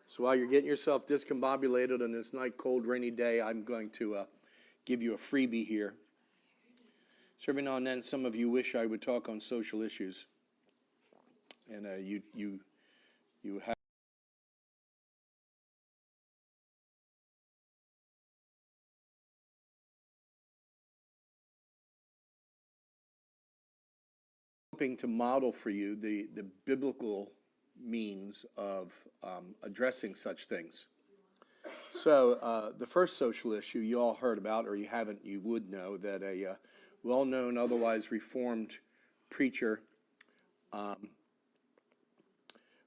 So while you're getting yourself discombobulated on this nice, cold, rainy day, I'm going to give you a freebie here. So every now and then, some of you wish I would talk on social issues, and you have hoping to model for you the biblical means of addressing such things. So the first social issue you all heard about, or you haven't, you would know that a well-known, otherwise reformed preacher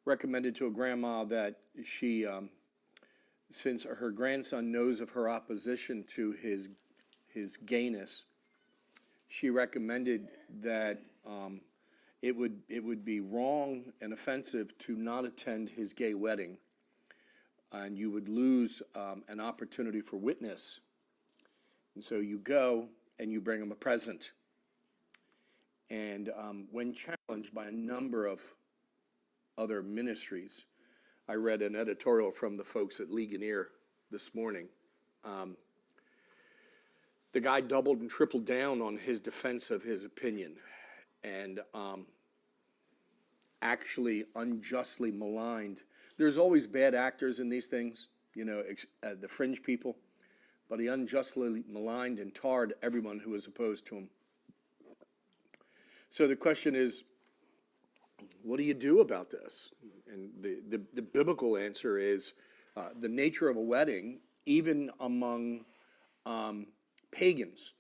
recommended to a grandma that she, since her grandson knows of her opposition to his gayness, she recommended that it would be wrong and offensive to not attend his gay wedding, and you would lose an opportunity for witness. And so you go and you bring him a present. And when challenged by a number of other ministries, I read an editorial from the folks at Ligonier this morning. The guy doubled and tripled down on his defense of his opinion, and actually unjustly maligned. There's always bad actors in these things, you know, the fringe people, but he unjustly maligned and tarred everyone who was opposed to him. So the question is, what do you do about this? And the biblical answer is the nature of a wedding, even among pagans.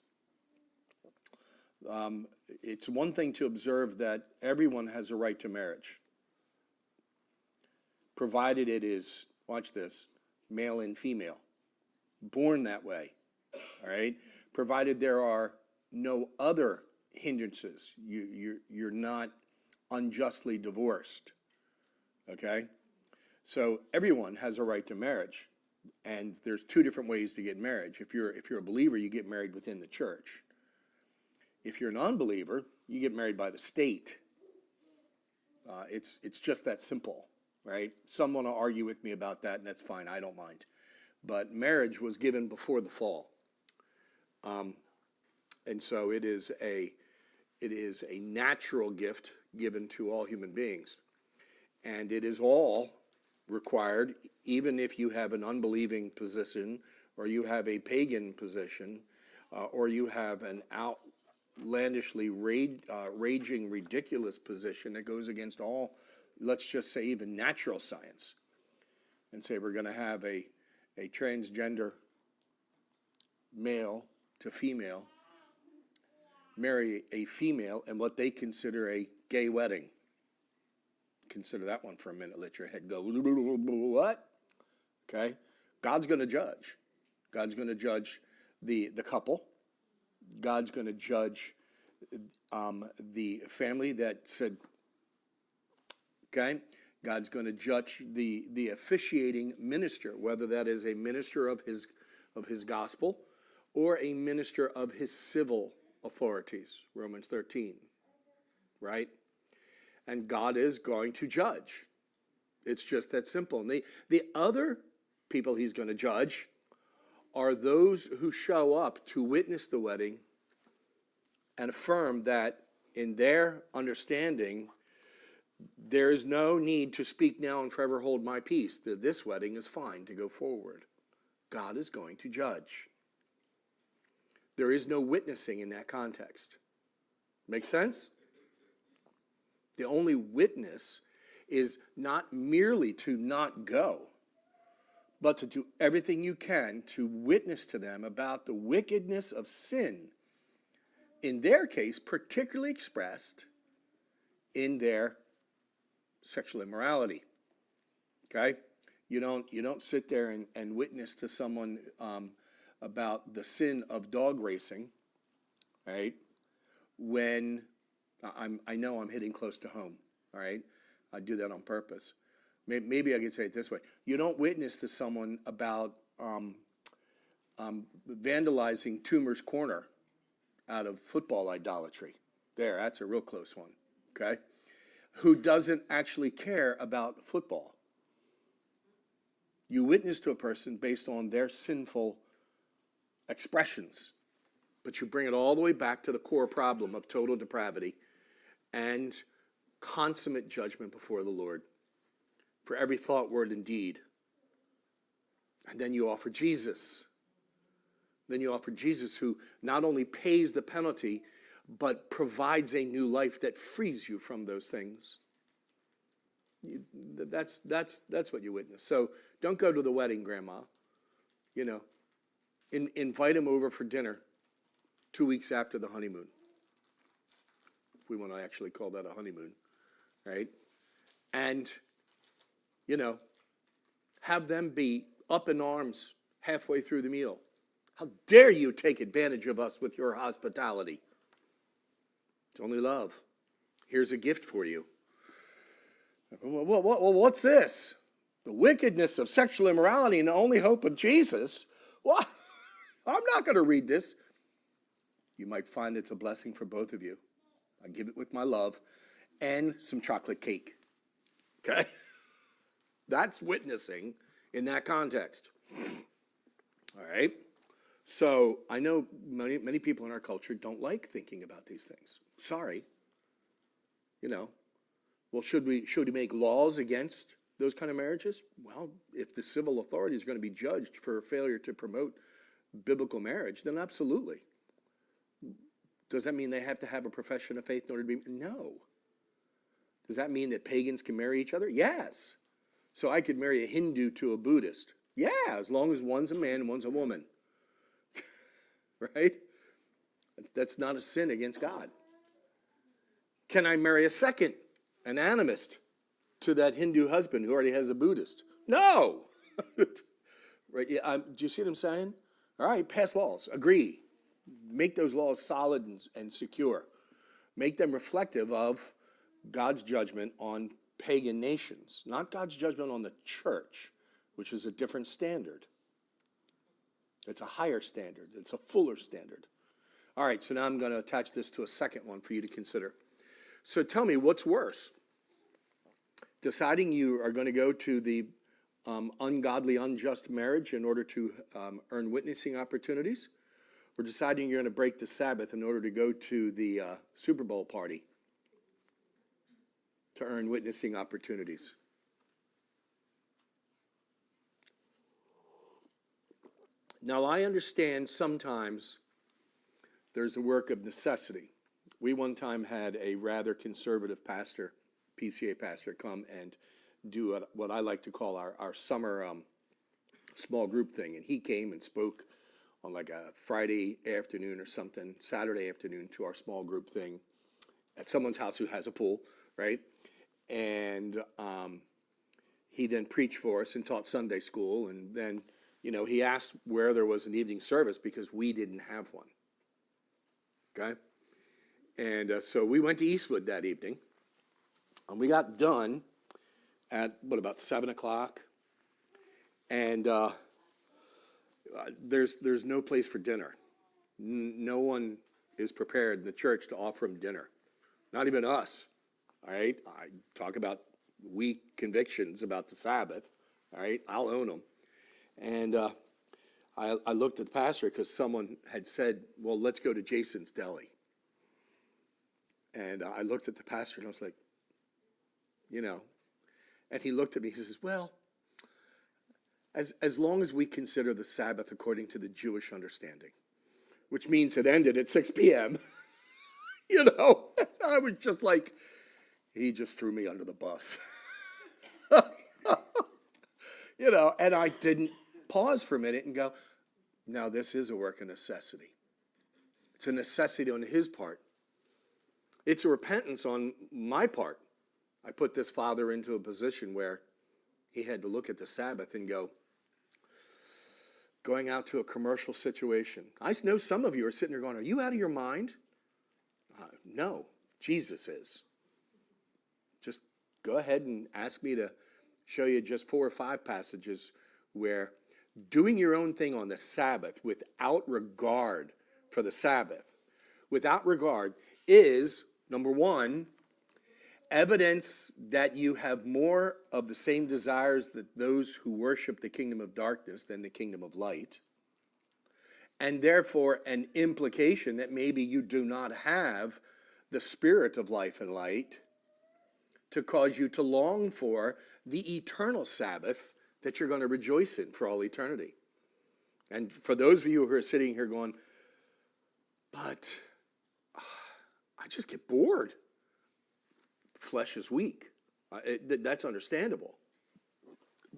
It's one thing to observe that everyone has a right to marriage, provided it is, watch this, male and female, born that way, all right? Provided there are no other hindrances, you're not unjustly divorced, okay? So everyone has a right to marriage, and there's two different ways to get marriage. If you're a believer, you get married within the church. If you're a non-believer, you get married by the state. It's just that simple, right? Some want to argue with me about that, and that's fine. I don't mind. But marriage was given before the fall, and so it is a natural gift given to all human beings, and it is all required, even if you have an unbelieving position, or you have a pagan position, or you have an outlandishly raging, ridiculous position that goes against all, let's just say, even natural science, and say we're going to have a transgender male to female marry a female in what they consider a gay wedding. Consider that one for a minute. Let your head go, what? Okay? God's going to judge. God's going to judge the couple. God's going to judge the family that said, okay? God's going to judge the officiating minister, whether that is a minister of his gospel or a minister of his civil authorities, Romans 13, right? And God is going to judge. It's just that simple. And the other people he's going to judge are those who show up to witness the wedding and affirm that in their understanding, there is no need to speak now and forever hold my peace. That this wedding is fine to go forward. God is going to judge. There is no witnessing in that context. Make sense? The only witness is not merely to not go, but to do everything you can to witness to them about the wickedness of sin, in their case, particularly expressed in their sexual immorality. Okay? You don't sit there and witness to someone about the sin of dog racing, right? When I know I'm hitting close to home, all right? I do that on purpose. Maybe I could say it this way. You don't witness to someone about vandalizing Toomer's Corner out of football idolatry. There, that's a real close one, okay? Who doesn't actually care about football. You witness to a person based on their sinful expressions, but you bring it all the way back to the core problem of total depravity and consummate judgment before the Lord for every thought, word, and deed. And then you offer Jesus. Then you offer Jesus, who not only pays the penalty, but provides a new life that frees you from those things. That's what you witness. So don't go to the wedding, Grandma. Invite him over for dinner 2 weeks after the honeymoon, if we want to actually call that a honeymoon, right? And, have them be up in arms halfway through the meal. How dare you take advantage of us with your hospitality? It's only love. Here's a gift for you. Well, what's this? The wickedness of sexual immorality and the only hope of Jesus? What? I'm not going to read this. You might find it's a blessing for both of you. I give it with my love and some chocolate cake. Okay? That's witnessing in that context. All right? So I know many people in our culture don't like thinking about these things. Sorry. Well, should we make laws against those kind of marriages? Well, if the civil authority is going to be judged for failure to promote biblical marriage, then absolutely. Does that mean they have to have a profession of faith in order to be? No. Does that mean that pagans can marry each other? Yes. So I could marry a Hindu to a Buddhist. Yeah, as long as one's a man and one's a woman. Right? That's not a sin against God. Can I marry a second, an animist, to that Hindu husband who already has a Buddhist? No. Right? Yeah, do you see what I'm saying? All right, pass laws. Agree. Make those laws solid and secure. Make them reflective of God's judgment on pagan nations, not God's judgment on the church, which is a different standard. It's a higher standard. It's a fuller standard. All right, so now I'm going to attach this to a second one for you to consider. So tell me, what's worse? Deciding you are going to go to the ungodly, unjust marriage in order to earn witnessing opportunities, or deciding you're going to break the Sabbath in order to go to the Super Bowl party to earn witnessing opportunities? Now, I understand sometimes there's a work of necessity. We one time had a rather conservative pastor, PCA pastor, come and do what I like to call our summer small group thing. And he came and spoke on like a Friday afternoon or something, Saturday afternoon, to our small group thing at someone's house who has a pool, right? And he then preached for us and taught Sunday school. And then, he asked where there was an evening service because we didn't have one. Okay? And so we went to Eastwood that evening. And we got done at, about 7 o'clock. And there's no place for dinner. No one is prepared in the church to offer him dinner. Not even us. All right? I talk about weak convictions about the Sabbath. All right? I'll own them. And I looked at the pastor because someone had said, well, let's go to Jason's Deli. And I looked at the pastor and I was like, and he looked at me, he says, well, as long as we consider the Sabbath according to the Jewish understanding, which means it ended at 6 p.m., I was just like, he just threw me under the bus. And I didn't pause for a minute and go, now this is a work of necessity. It's a necessity on his part. It's a repentance on my part. I put this father into a position where he had to look at the Sabbath and go, going out to a commercial situation. I know some of you are sitting there going, are you out of your mind? No, Jesus is. Just go ahead and ask me to show you just 4 or 5 passages where doing your own thing on the Sabbath without regard for the Sabbath, without regard, is, number one, evidence that you have more of the same desires that those who worship the kingdom of darkness than the kingdom of light, and therefore an implication that maybe you do not have the spirit of life and light to cause you to long for the eternal Sabbath that you're going to rejoice in for all eternity. And for those of you who are sitting here going, but I just get bored. Flesh is weak. That's understandable.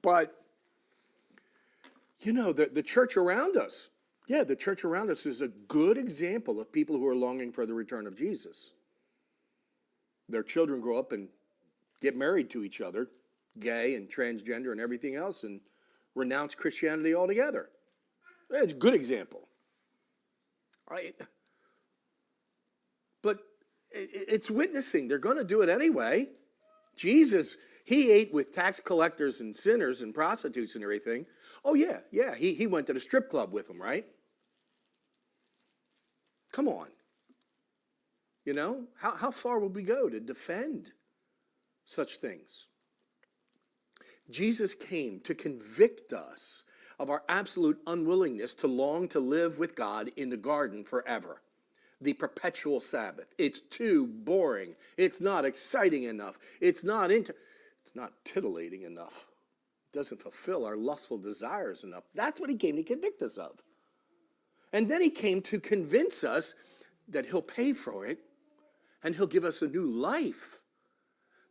But, the church around us, the church around us is a good example of people who are longing for the return of Jesus. Their children grow up and get married to each other, gay and transgender and everything else, and renounce Christianity altogether. It's a good example. Right? But it's witnessing. They're going to do it anyway. Jesus, he ate with tax collectors and sinners and prostitutes and everything. Oh, yeah. He went to the strip club with them, right? Come on. How far would we go to defend such things? Jesus came to convict us of our absolute unwillingness to long to live with God in the garden forever. The perpetual Sabbath. It's too boring. It's not exciting enough. It's not titillating enough. It doesn't fulfill our lustful desires enough. That's what he came to convict us of. And then he came to convince us that he'll pay for it and he'll give us a new life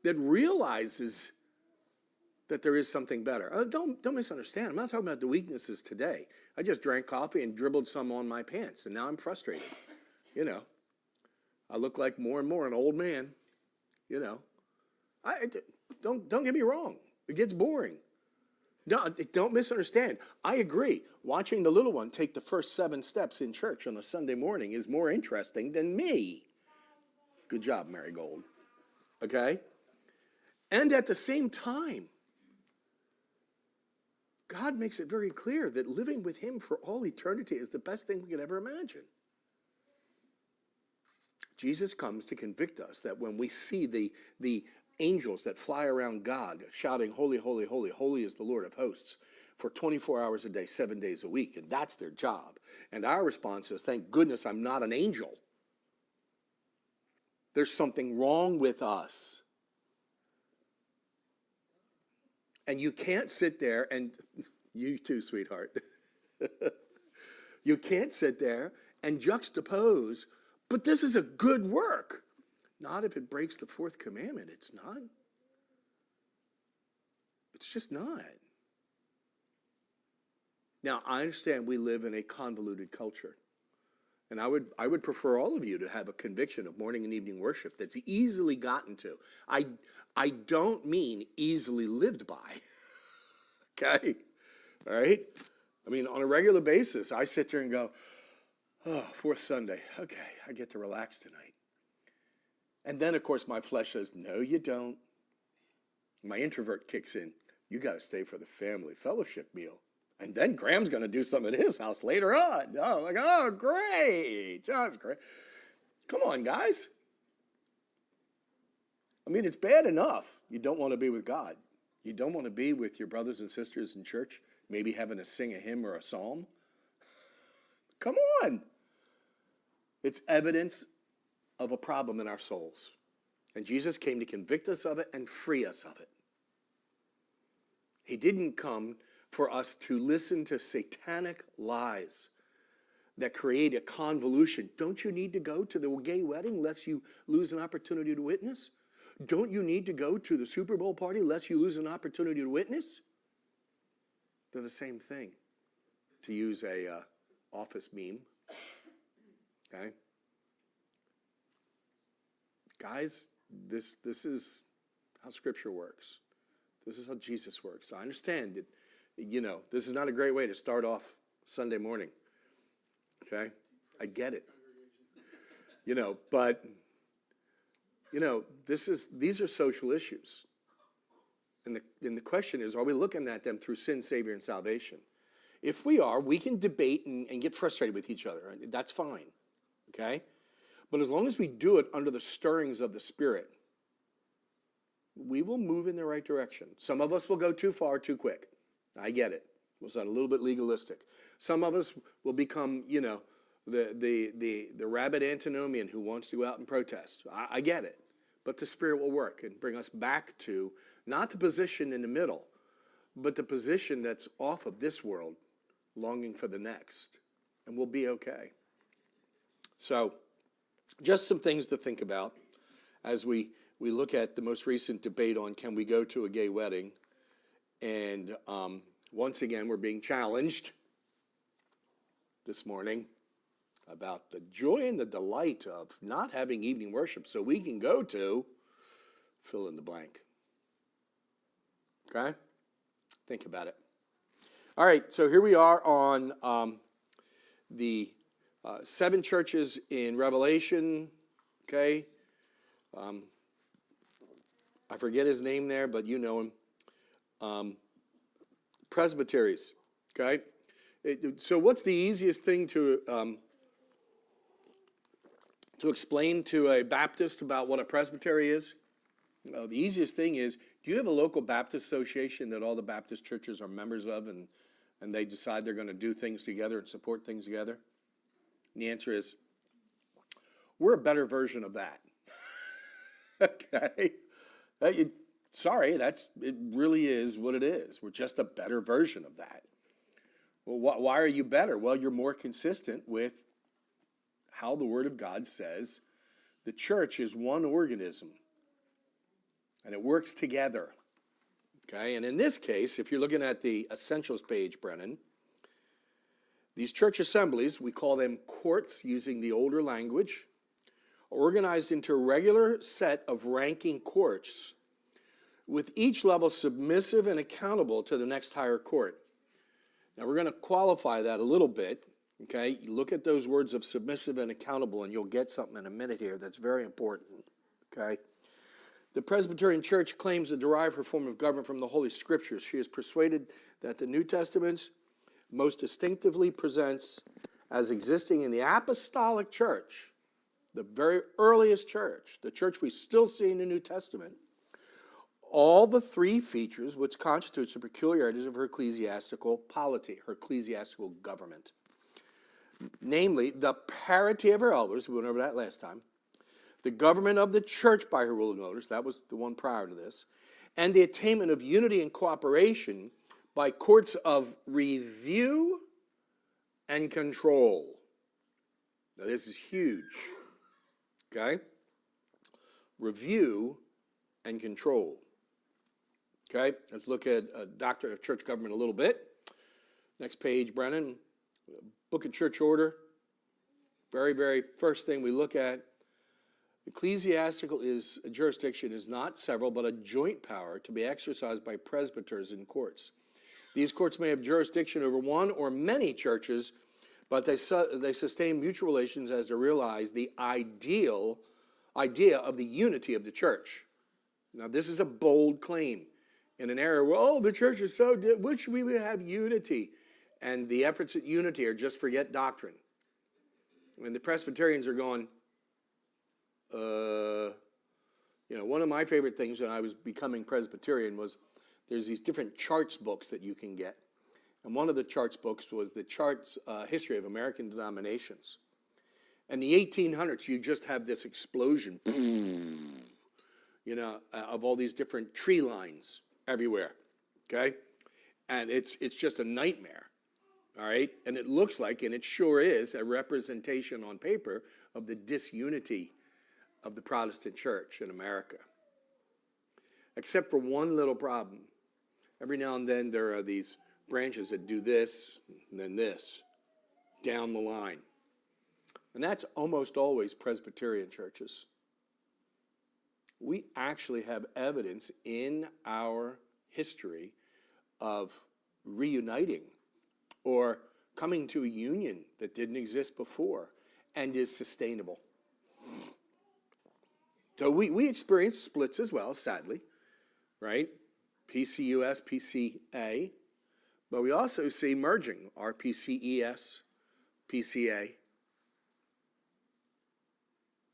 that realizes that there is something better. Don't misunderstand. I'm not talking about the weaknesses today. I just drank coffee and dribbled some on my pants, and now I'm frustrated. I look like more and more an old man. Don't get me wrong. It gets boring. No, don't misunderstand. I agree. Watching the little one take the first 7 steps in church on a Sunday morning is more interesting than me. Good job, Marigold. Okay? And at the same time, God makes it very clear that living with him for all eternity is the best thing we could ever imagine. Jesus comes to convict us that when we see the angels that fly around God shouting, holy, holy, holy, holy is the Lord of hosts, for 24 hours a day, 7 days a week, and that's their job. And our response is, thank goodness I'm not an angel. There's something wrong with us. And you can't sit there and, you too, sweetheart. You can't sit there and juxtapose, but this is a good work. Not if it breaks the 4th commandment. It's not. It's just not. Now, I understand we live in a convoluted culture. And I would prefer all of you to have a conviction of morning and evening worship that's easily gotten to. I don't mean easily lived by. Okay? All right? I mean, on a regular basis, I sit there and go, oh, 4th Sunday. Okay, I get to relax tonight. And then, of course, my flesh says, no, you don't. My introvert kicks in. You got to stay for the family fellowship meal. And then Graham's going to do something at his house later on. Oh, great. Just great. Come on, guys. I mean, it's bad enough you don't want to be with God. You don't want to be with your brothers and sisters in church, maybe having to sing a hymn or a psalm. Come on. It's evidence of a problem in our souls. And Jesus came to convict us of it and free us of it. He didn't come for us to listen to satanic lies that create a convolution. Don't you need to go to the gay wedding lest you lose an opportunity to witness? Don't you need to go to the Super Bowl party lest you lose an opportunity to witness? They're the same thing, to use a office meme. Okay? Guys, this is how Scripture works. This is how Jesus works. I understand that, this is not a great way to start off Sunday morning. Okay? I get it. But these are social issues. And the question is, are we looking at them through sin, Savior, and salvation? If we are, we can debate and get frustrated with each other. That's fine. Okay? But as long as we do it under the stirrings of the Spirit, we will move in the right direction. Some of us will go too far too quick. I get it. We'll sound a little bit legalistic. Some of us will become, the rabid antinomian who wants to go out and protest. I get it. But the Spirit will work and bring us back to not the position in the middle, but the position that's off of this world, longing for the next. And we'll be okay. So, just some things to think about as we look at the most recent debate on can we go to a gay wedding. And once again, we're being challenged this morning about the joy and the delight of not having evening worship so we can go to fill in the blank. Okay? Think about it. All right, so here we are on the 7 churches in Revelation. Okay? I forget his name there, but you know him. Presbyteries. Okay? So what's the easiest thing to explain to a Baptist about what a presbytery is? The easiest thing is, do you have a local Baptist association that all the Baptist churches are members of and they decide they're going to do things together and support things together? And the answer is, we're a better version of that. Okay? Sorry, it really is what it is. We're just a better version of that. Well, why are you better? Well, you're more consistent with how the Word of God says the church is one organism. And it works together. Okay, and in this case, if you're looking at the Essentials page, Brennan, these church assemblies, we call them courts using the older language, are organized into a regular set of ranking courts, with each level submissive and accountable to the next higher court. Now, we're going to qualify that a little bit. Okay, you look at those words of submissive and accountable, and you'll get something in a minute here that's very important. Okay. The Presbyterian Church claims to derive her form of government from the Holy Scriptures. She is persuaded that the New Testament most distinctively presents as existing in the Apostolic Church, the very earliest church, the church we still see in the New Testament, all the 3 features which constitutes the peculiarities of her ecclesiastical polity, her ecclesiastical government. Namely, the parity of her elders, we went over that last time, the government of the church by her rule of elders, that was the one prior to this, and the attainment of unity and cooperation by courts of review and control. Now, this is huge. Okay? Review and control. Okay? Let's look at Doctrine of Church Government a little bit. Next page, Brennan. Book of Church Order. Very, very first thing we look at. Ecclesiastical jurisdiction is not several, but a joint power to be exercised by presbyters in courts. These courts may have jurisdiction over one or many churches, but they sustain mutual relations as to realize the idea of the unity of the church. Now, this is a bold claim in an era where, the church is so, which we would have unity. And the efforts at unity are just forget doctrine. And the Presbyterians are going, one of my favorite things when I was becoming Presbyterian was there's these different charts books that you can get. And one of the charts books was the charts history of American denominations. In the 1800s, you just have this explosion, of all these different tree lines everywhere, okay? And it's just a nightmare, all right? And it looks like, and it sure is, a representation on paper of the disunity of the Protestant church in America. Except for one little problem. Every now and then there are these branches that do this and then this down the line. And that's almost always Presbyterian churches. We actually have evidence in our history of reuniting or coming to a union that didn't exist before and is sustainable. So we experience splits as well, sadly, right? PCUS, PCA. But we also see merging, RPCES, PCA.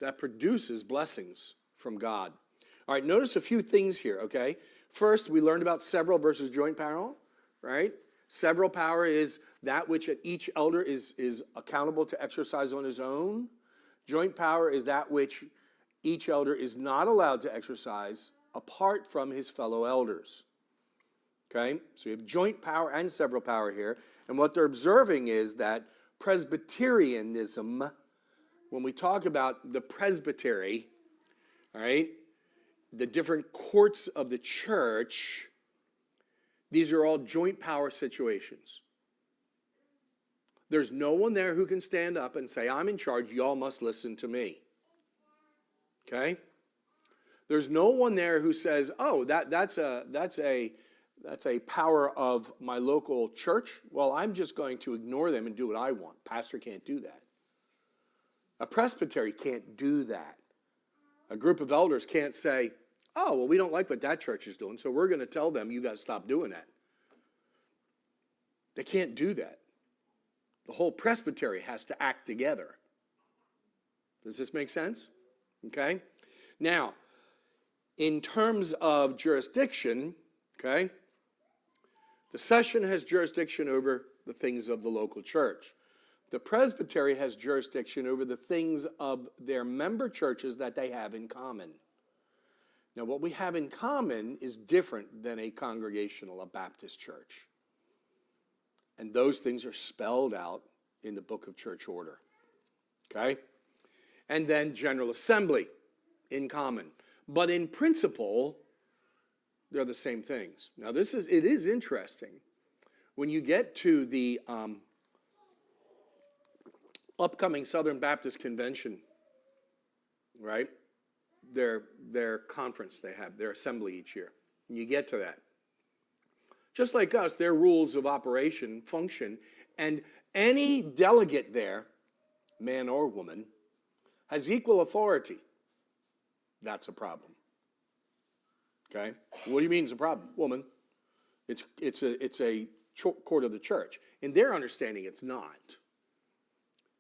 That produces blessings from God. All right, notice a few things here, okay? First, we learned about several versus joint power, right? Several power is that which each elder is accountable to exercise on his own. Joint power is that which each elder is not allowed to exercise apart from his fellow elders. Okay? So you have joint power and several power here. And what they're observing is that Presbyterianism, when we talk about the presbytery, all right, the different courts of the church, these are all joint power situations. There's no one there who can stand up and say, I'm in charge, y'all must listen to me. Okay? There's no one there who says, oh, that's a power of my local church. Well, I'm just going to ignore them and do what I want. Pastor can't do that. A presbytery can't do that. A group of elders can't say, oh, well, we don't like what that church is doing, so we're going to tell them you got to stop doing that. They can't do that. The whole presbytery has to act together. Does this make sense? Okay? Now, in terms of jurisdiction, okay, the session has jurisdiction over the things of the local church. The presbytery has jurisdiction over the things of their member churches that they have in common. Now, what we have in common is different than a congregational, a Baptist church. And those things are spelled out in the book of church order. Okay? And then General Assembly in common. But in principle, they're the same things. Now, it is interesting. When you get to the upcoming Southern Baptist Convention, right? Their conference they have, their assembly each year. And you get to that. Just like us, their rules of operation function, and any delegate there, man or woman, has equal authority. That's a problem. Okay? What do you mean it's a problem? Woman. It's a court of the church. In their understanding, it's not.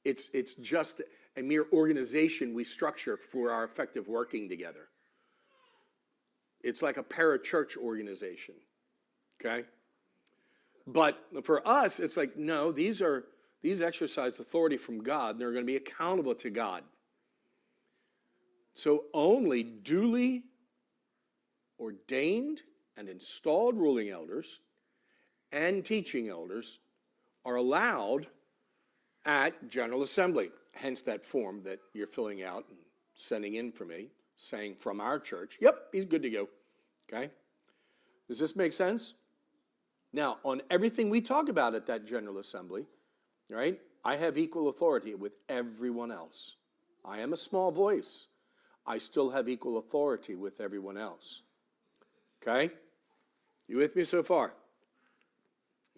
It's just a mere organization we structure for our effective working together. It's like a parachurch organization. Okay? But for us, it's like, no, these exercise authority from God. They're going to be accountable to God. So only duly ordained and installed ruling elders and teaching elders are allowed at General Assembly. Hence that form that you're filling out and sending in for me, saying from our church, yep, he's good to go. Okay? Does this make sense? Now, on everything we talk about at that General Assembly, right, I have equal authority with everyone else. I am a small voice. I still have equal authority with everyone else. Okay? You with me so far?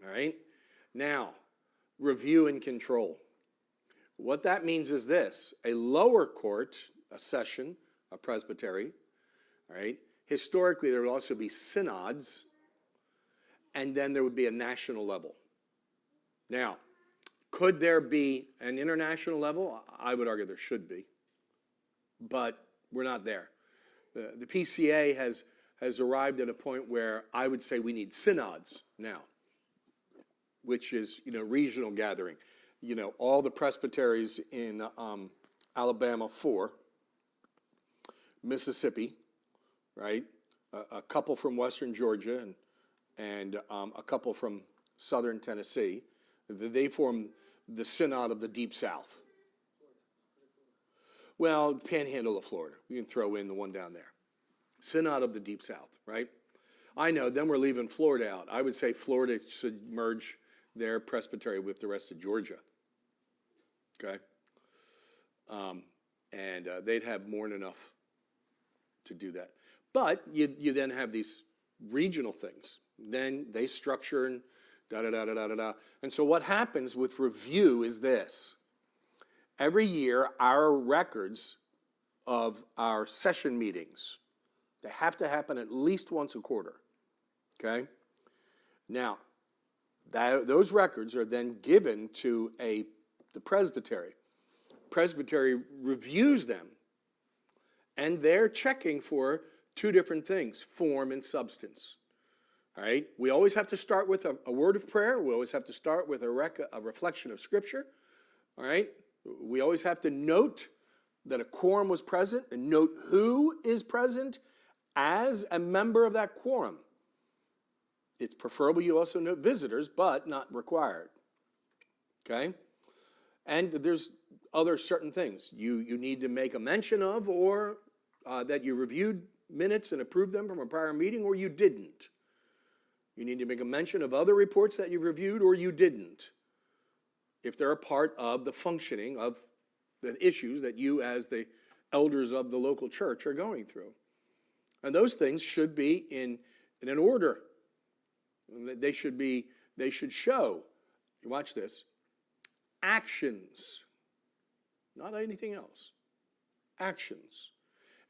All right? Now, review and control. What that means is this. A lower court, a session, a presbytery, all right? Historically, there would also be synods, and then there would be a national level. Now, could there be an international level? I would argue there should be, but we're not there. The PCA has arrived at a point where I would say we need synods now, which is, regional gathering. All the presbyteries in Alabama 4, Mississippi, right? A couple from Western Georgia and a couple from Southern Tennessee. They form the Synod of the Deep South. Well, Panhandle of Florida. We can throw in the one down there. Synod of the Deep South, right? I know, then we're leaving Florida out. I would say Florida should merge their presbytery with the rest of Georgia. Okay? And they'd have more than enough to do that. But you then have these regional things. Then they structure and da-da-da-da-da-da. And so what happens with review is this. Every year, our records of our session meetings, they have to happen at least once a quarter. Okay? Now, those records are then given to the presbytery. Presbytery reviews them, and they're checking for Two different things, form and substance. All right? We always have to start with a word of prayer. We always have to start with a reflection of Scripture. All right? We always have to note that a quorum was present and note who is present as a member of that quorum. It's preferable you also note visitors, but not required. Okay? And there's other certain things you need to make a mention of, or that you reviewed minutes and approved them from a prior meeting, or you didn't. You need to make a mention of other reports that you reviewed, or you didn't, if they're a part of the functioning of the issues that you as the elders of the local church are going through. And those things should be in an order. They should show, you watch this, actions, not anything else, actions.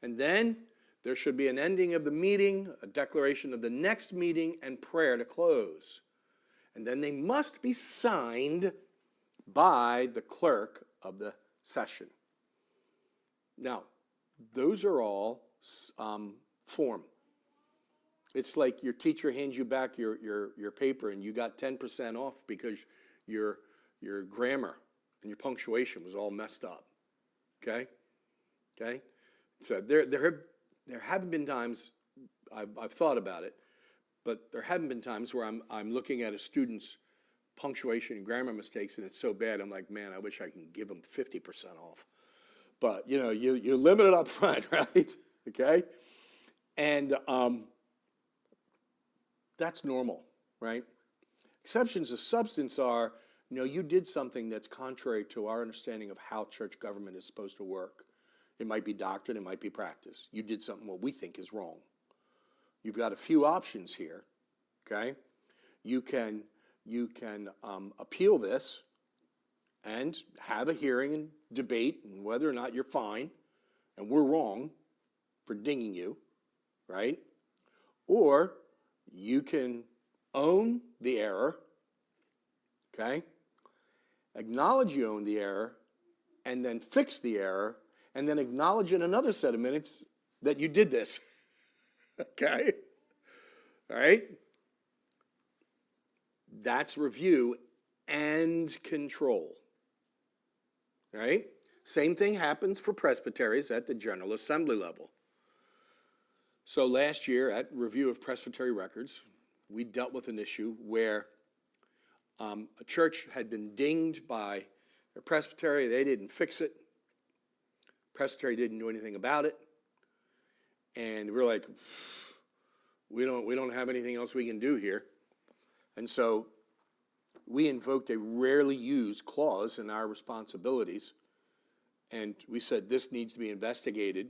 And then there should be an ending of the meeting, a declaration of the next meeting, and prayer to close. And then they must be signed by the clerk of the session. Now, those are all form. It's like your teacher hands you back your paper and you got 10% off because your grammar and your punctuation was all messed up. Okay? Okay? So there haven't been times, I've thought about it, but there haven't been times where I'm looking at a student's punctuation and grammar mistakes and it's so bad, I'm like, man, I wish I can give them 50% off. But, you limit it up front, right? Okay? And that's normal, right? Exceptions of substance are, you did something that's contrary to our understanding of how church government is supposed to work. It might be doctrine, it might be practice. You did something what we think is wrong. You've got a few options here, okay? You can appeal this and have a hearing and debate and whether or not you're fine and we're wrong for dinging you, right? Or you can own the error, okay? Acknowledge you own the error, and then fix the error, and then acknowledge in another set of minutes that you did this, okay? All right? That's review and control, right? Same thing happens for presbyteries at the General Assembly level. So last year at review of presbytery records, we dealt with an issue where a church had been dinged by their presbytery. They didn't fix it. Presbytery didn't do anything about it. And we're like, we don't have anything else we can do here. And so we invoked a rarely used clause in our responsibilities. And we said this needs to be investigated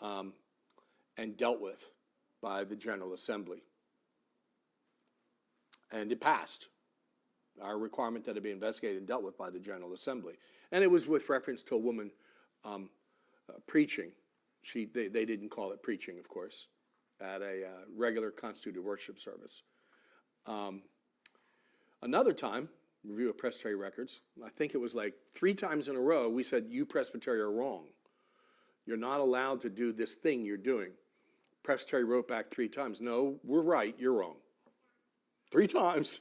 and dealt with by the General Assembly. And it passed. Our requirement that it be investigated and dealt with by the General Assembly. And it was with reference to a woman preaching. They didn't call it preaching, of course, at a regular constituted worship service. Another time, review of presbytery records, I think it was like 3 times in a row, we said, you presbytery are wrong. You're not allowed to do this thing you're doing. Presbytery wrote back 3 times, no, we're right, you're wrong. 3 times.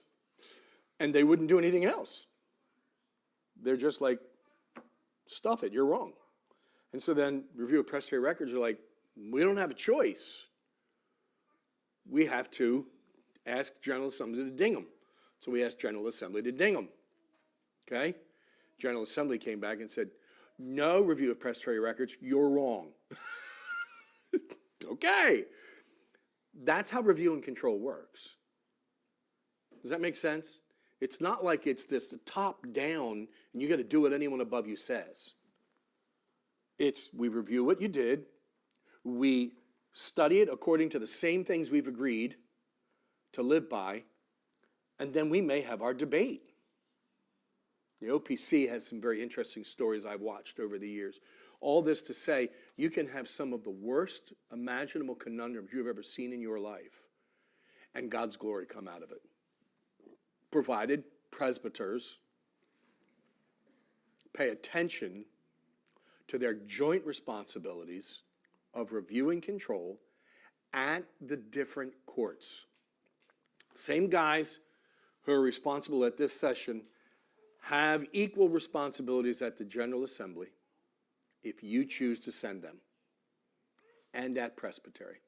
And they wouldn't do anything else. They're just like, stuff it, you're wrong. And so then review of presbytery records are like, we don't have a choice. We have to ask General Assembly to ding them. So we asked General Assembly to ding them. Okay? General Assembly came back and said, no review of presbytery records, you're wrong. Okay. That's how review and control works. Does that make sense? It's not like it's this top down and you got to do what anyone above you says. It's we review what you did, we study it according to the same things we've agreed to live by, and then we may have our debate. The OPC has some very interesting stories I've watched over the years. All this to say, you can have some of the worst imaginable conundrums you've ever seen in your life, and God's glory come out of it. Provided presbyters pay attention to their joint responsibilities of review and control at the different courts. Same guys who are responsible at this session have equal responsibilities at the General Assembly if you choose to send them, and at Presbytery.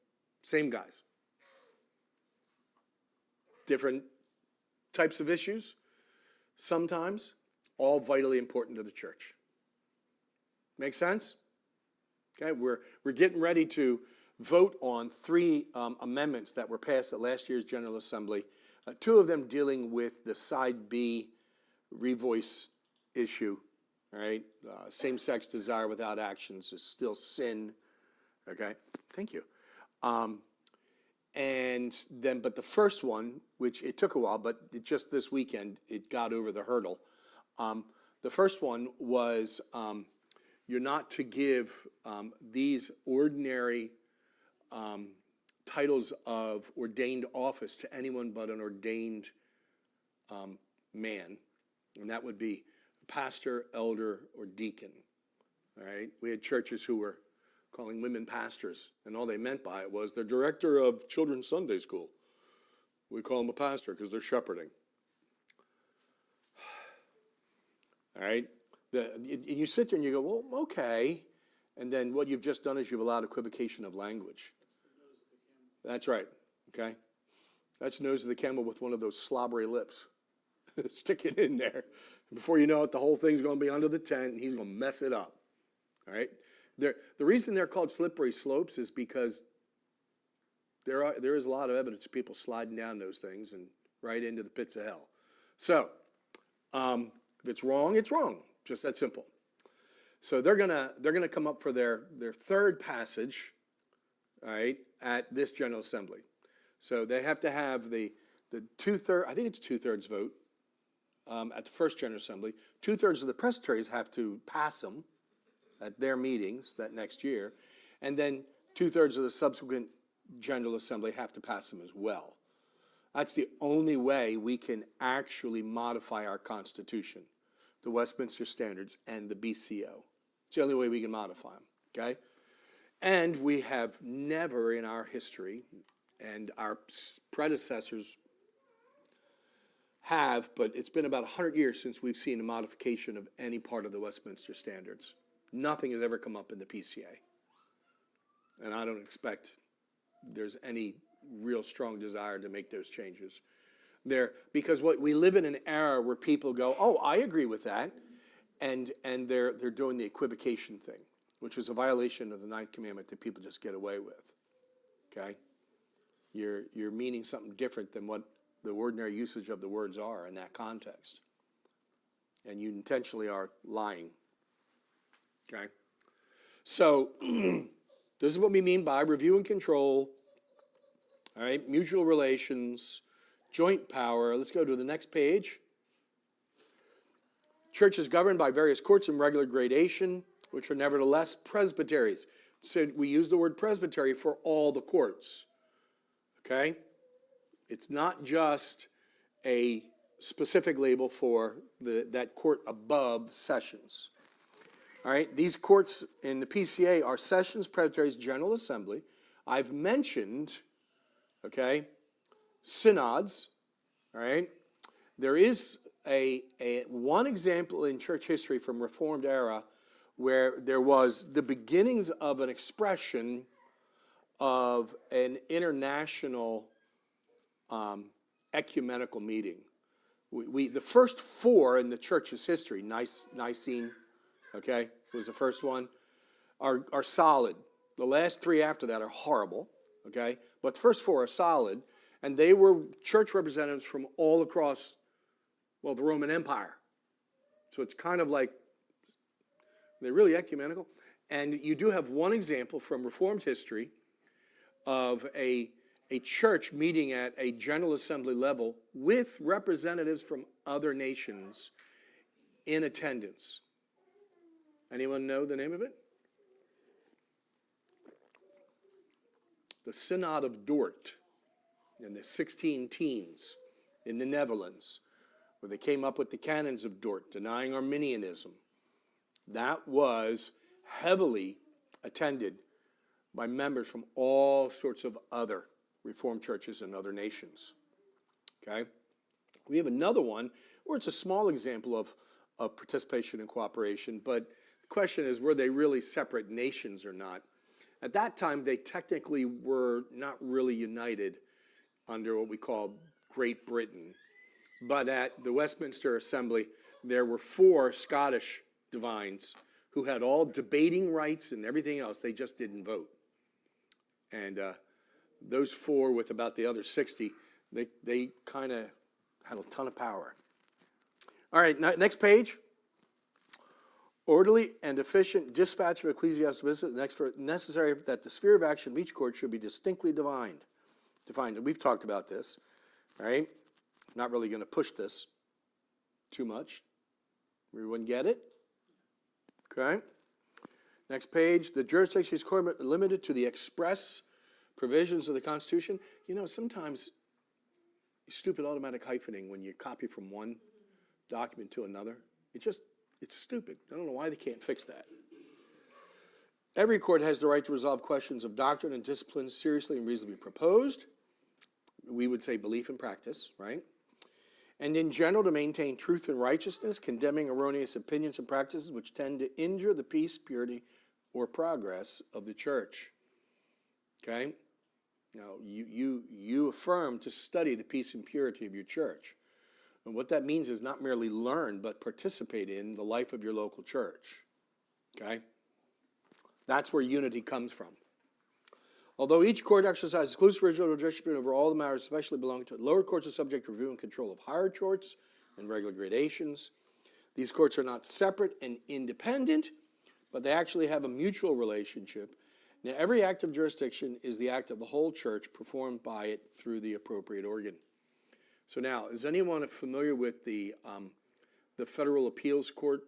Same guys. Different types of issues, sometimes all vitally important to the church. Make sense? Okay, we're getting ready to vote on 3 amendments that were passed at last year's General Assembly. 2 of them dealing with the Side B revoice issue. All right, same-sex desire without actions is still sin. Okay, thank you. And then, but the first one, which it took a while, but just this weekend it got over the hurdle. The first one was you're not to give these ordinary titles of ordained office to anyone but an ordained man, and that would be pastor, elder, or deacon. All right, we had churches who were calling women pastors, and all they meant by it was they're director of children's Sunday school. We call them a pastor because they're shepherding. All right, you sit there and you go, well, okay, and then what you've just done is you've allowed equivocation of language. That's right, okay? That's nose of the camel with one of those slobbery lips. Stick it in there. Before you know it, the whole thing's going to be under the tent, and he's going to mess it up. All right? The reason they're called slippery slopes is because there is a lot of evidence of people sliding down those things and right into the pits of hell. So, if it's wrong, it's wrong. Just that simple. So they're gonna come up for their third passage, all right, at this General Assembly. So they have to have the 2/3, I think it's 2/3 vote at the first General Assembly. 2/3 of the presbyteries have to pass them at their meetings that next year, and then 2/3 of the subsequent General Assembly have to pass them as well. That's the only way we can actually modify our Constitution, the Westminster Standards and the BCO. It's the only way we can modify them, okay? And we have never in our history, and our predecessors have, but it's been about 100 years since we've seen a modification of any part of the Westminster Standards. Nothing has ever come up in the PCA. And I don't expect there's any real strong desire to make those changes there, because what we live in an era where people go, oh, I agree with that, and they're doing the equivocation thing, which is a violation of the 9th commandment that people just get away with. Okay? You're meaning something different than what the ordinary usage of the words are in that context. And you intentionally are lying. Okay? So, this is what we mean by review and control, all right, mutual relations, joint power. Let's go to the next page. Church is governed by various courts in regular gradation, which are nevertheless presbyteries. So we use the word presbytery for all the courts. Okay? It's not just a specific label for that court above sessions. All right? These courts in the PCA are sessions, presbyteries, General Assembly. I've mentioned, okay, synods. All right? There is one example in church history from Reformed era where there was the beginnings of an expression of an international ecumenical meeting. The first 4 in the church's history, Nicene, okay, was the first one, are solid. The last 3 after that are horrible, okay? But the first 4 are solid, and they were church representatives from all across, well, the Roman Empire. So it's kind of like, they're really ecumenical. And you do have one example from Reformed history of a church meeting at a General Assembly level with representatives from other nations in attendance. Anyone know the name of it? The Synod of Dort in the 16 teens in the Netherlands, where they came up with the canons of Dort, denying Arminianism. That was heavily attended by members from all sorts of other Reformed churches in other nations. Okay? We have another one where it's a small example of participation and cooperation, but the question is, were they really separate nations or not? At that time, they technically were not really united under what we call Great Britain. But at the Westminster Assembly, there were 4 Scottish divines who had all debating rights and everything else. They just didn't vote. And those 4, with about the other 60, they kind of had a ton of power. All right, next page. Orderly and efficient dispatch of ecclesiastical business, necessary that the sphere of action of each court should be distinctly defined. And we've talked about this, right? Not really going to push this too much. Everyone get it? Okay. Next page. The jurisdiction is limited to the express provisions of the Constitution. You know, sometimes stupid automatic hyphening when you copy from one document to another, it's stupid. I don't know why they can't fix that. Every court has the right to resolve questions of doctrine and discipline seriously and reasonably proposed. We would say belief and practice, right? And in general, to maintain truth and righteousness, condemning erroneous opinions and practices which tend to injure the peace, purity, or progress of the church. Okay? Now, you affirm to study the peace and purity of your church. And what that means is not merely learn, but participate in the life of your local church. Okay? That's where unity comes from. Although each court exercises exclusive original jurisdiction over all the matters especially belonging to it, lower courts are subject to review and control of higher courts and regular gradations. These courts are not separate and independent, but they actually have a mutual relationship. Now, every act of jurisdiction is the act of the whole church performed by it through the appropriate organ. So now, is anyone familiar with the Federal Appeals Court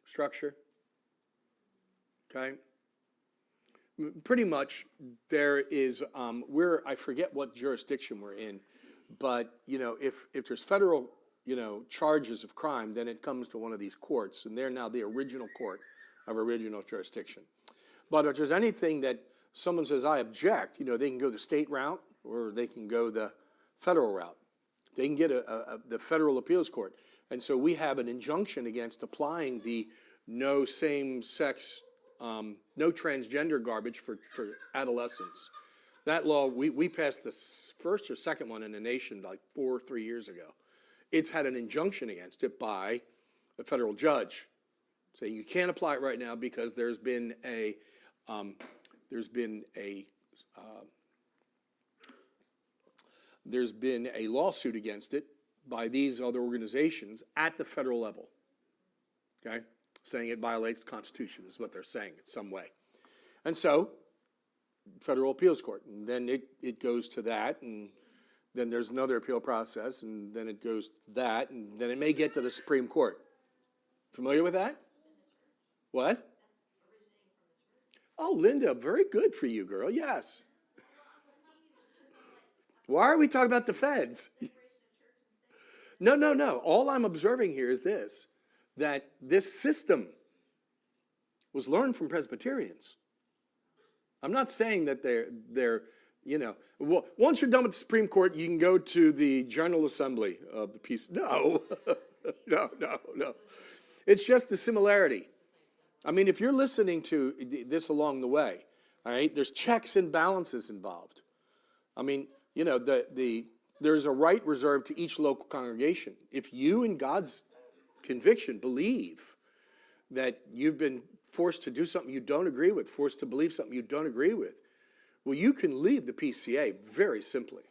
structure? Okay. Pretty much there is, I forget what jurisdiction we're in, but, you know, if there's federal, charges of crime, then it comes to one of these courts, and they're now the original court of original jurisdiction. But if there's anything that someone says, I object, they can go the state route or they can go the federal route. They can get the Federal Appeals Court. And so we have an injunction against applying the no same-sex, no transgender garbage for adolescents. That law, we passed the first or second one in the nation like 4 or 3 years ago. It's had an injunction against it by a federal judge. So you can't apply it right now because there's been a lawsuit against it by these other organizations at the federal level, okay, saying it violates the Constitution is what they're saying in some way. And so, Federal Appeals Court, and then it goes to that, and then there's another appeal process, and then it goes to that, and then it may get to the Supreme Court. Familiar with that? What? Oh, Linda, very good for you, girl, yes. Why are we talking about the feds? No. All I'm observing here is this, that this system was learned from Presbyterians. I'm not saying that they're well, once you're done with the Supreme Court, you can go to the General Assembly of the Peace. No, no. It's just the similarity. I mean, if you're listening to this along the way, all right, there's checks and balances involved. I mean, there's a right reserved to each local congregation. If you, in God's conviction, believe that you've been forced to do something you don't agree with, forced to believe something you don't agree with, well, you can leave the PCA very simply.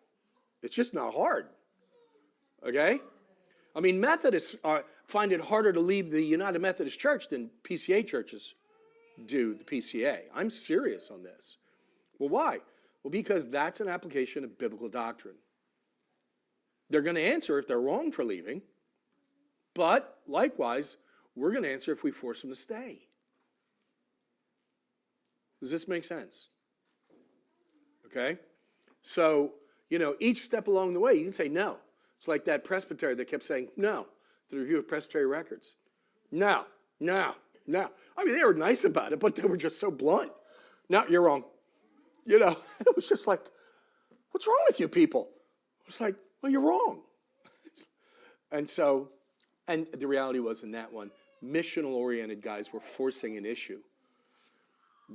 It's just not hard, okay? I mean, Methodists find it harder to leave the United Methodist Church than PCA churches do the PCA. I'm serious on this. Well, why? Well, because that's an application of biblical doctrine. They're going to answer if they're wrong for leaving, but likewise, we're going to answer if we force them to stay. Does this make sense? Okay? So, each step along the way, you can say no. It's like that presbytery that kept saying no to the review of presbytery records. No. I mean, they were nice about it, but they were just so blunt. No, you're wrong. it was just like, what's wrong with you people? It was like, well, you're wrong. And the reality was in that one, missional-oriented guys were forcing an issue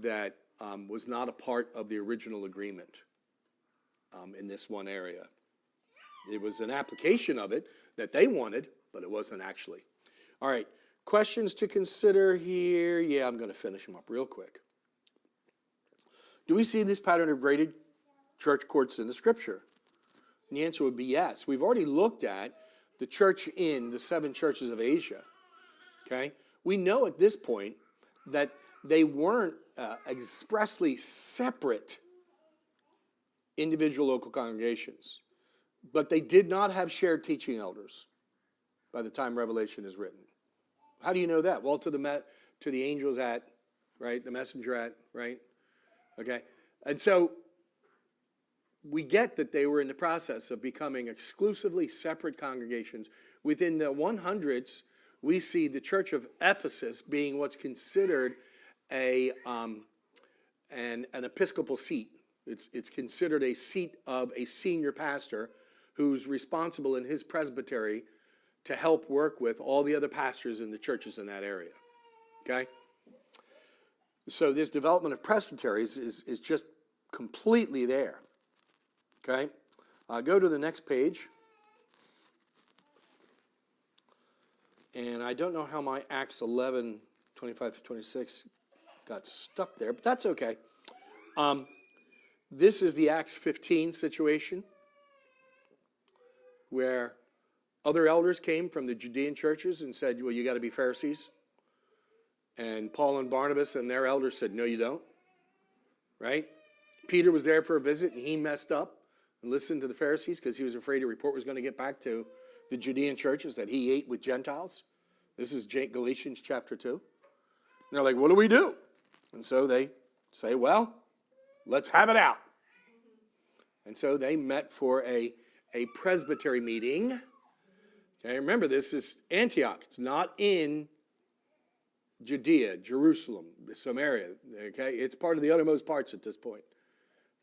that was not a part of the original agreement in this one area. It was an application of it that they wanted, but it wasn't actually. All right, questions to consider here? Yeah, I'm going to finish them up real quick. Do we see this pattern of graded church courts in the Scripture? And the answer would be yes. We've already looked at the church in the 7 churches of Asia. Okay? We know at this point that they weren't expressly separate individual local congregations, but they did not have shared teaching elders by the time Revelation is written. How do you know that? Well, to the angels at, right? The messenger at, right? Okay? And so we get that they were in the process of becoming exclusively separate congregations. Within the 100s, we see the Church of Ephesus being what's considered an episcopal seat. It's considered a seat of a senior pastor who's responsible in his presbytery to help work with all the other pastors in the churches in that area. Okay? So this development of presbyteries is just completely there. Okay? Go to the next page. And I don't know how my Acts 11, 25 through 26 got stuck there, but that's okay. This is the Acts 15 situation where other elders came from the Judean churches and said, well, you got to be Pharisees. And Paul and Barnabas and their elders said, no, you don't. Right? Peter was there for a visit, and he messed up and listened to the Pharisees because he was afraid a report was going to get back to the Judean churches that he ate with Gentiles. This is Galatians chapter 2. And they're like, what do we do? And so they say, well, let's have it out. And so they met for a presbytery meeting. Okay, remember, this is Antioch. It's not in Judea, Jerusalem, Samaria. Okay, it's part of the uttermost parts at this point.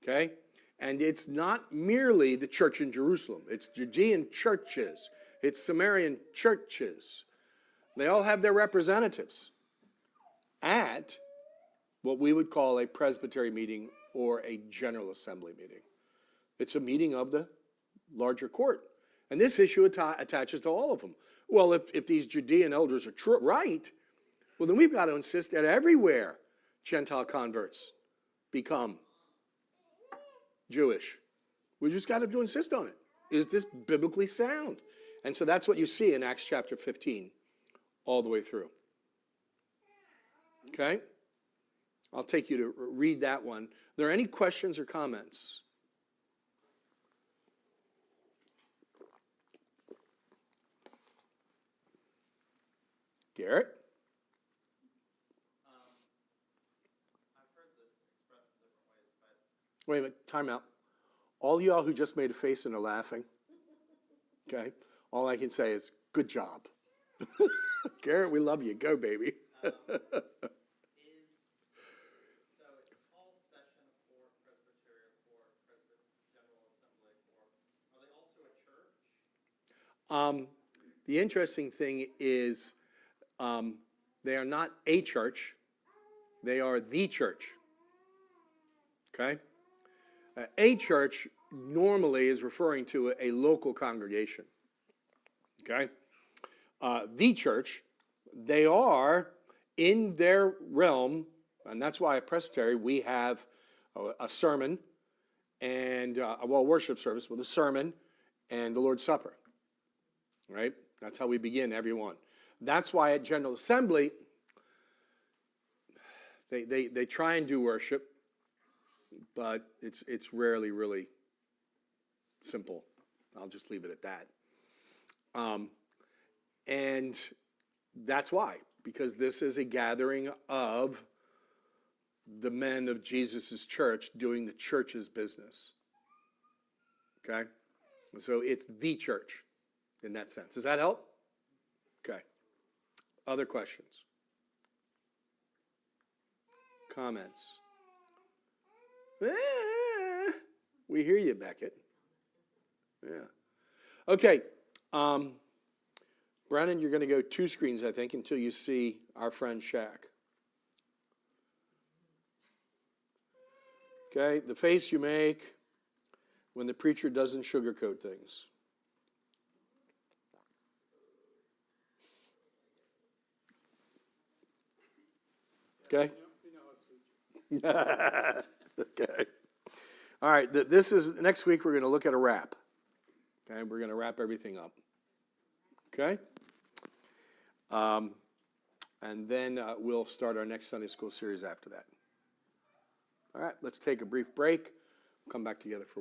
Okay, and it's not merely the church in Jerusalem. It's Judean churches. It's Samaritan churches. They all have their representatives at what we would call a presbytery meeting or a general assembly meeting. It's a meeting of the larger court. And this issue attaches to all of them. Well, if these Judean elders are right, well, then we've got to insist that everywhere Gentile converts become Jewish. We just got to insist on it. Is this biblically sound? And so that's what you see in Acts chapter 15 all the way through. Okay? I'll take you to read that one. Are there any questions or comments? Garrett? I've heard this expressed in different ways, but... Wait a minute, time out. All y'all who just made a face and are laughing, okay, all I can say is, good job. Garrett, we love you. Go, baby. So it's all session for Presbyterian, for General Assembly, are they also a church? The interesting thing is they are not a church. They are the church. Okay? A church normally is referring to a local congregation. Okay? The church, they are in their realm, and that's why at Presbytery we have a sermon and, worship service with a sermon and the Lord's Supper. Right? That's how we begin every one. That's why at General Assembly, they try and do worship, but it's rarely really simple. I'll just leave it at that. And that's why, because this is a gathering of the men of Jesus' church doing the church's business. Okay? So it's the church in that sense. Does that help? Okay. Other questions? Comments? We hear you, Beckett. Yeah. Okay. Brennan, you're going to go 2 screens, I think, until you see our friend Shaq. Okay. The face you make when the preacher doesn't sugarcoat things. Okay. Okay. All right. This is next week. We're going to look at a wrap. Okay. We're going to wrap everything up. Okay. And then we'll start our next Sunday school series after that. All right. Let's take a brief break. Come back together for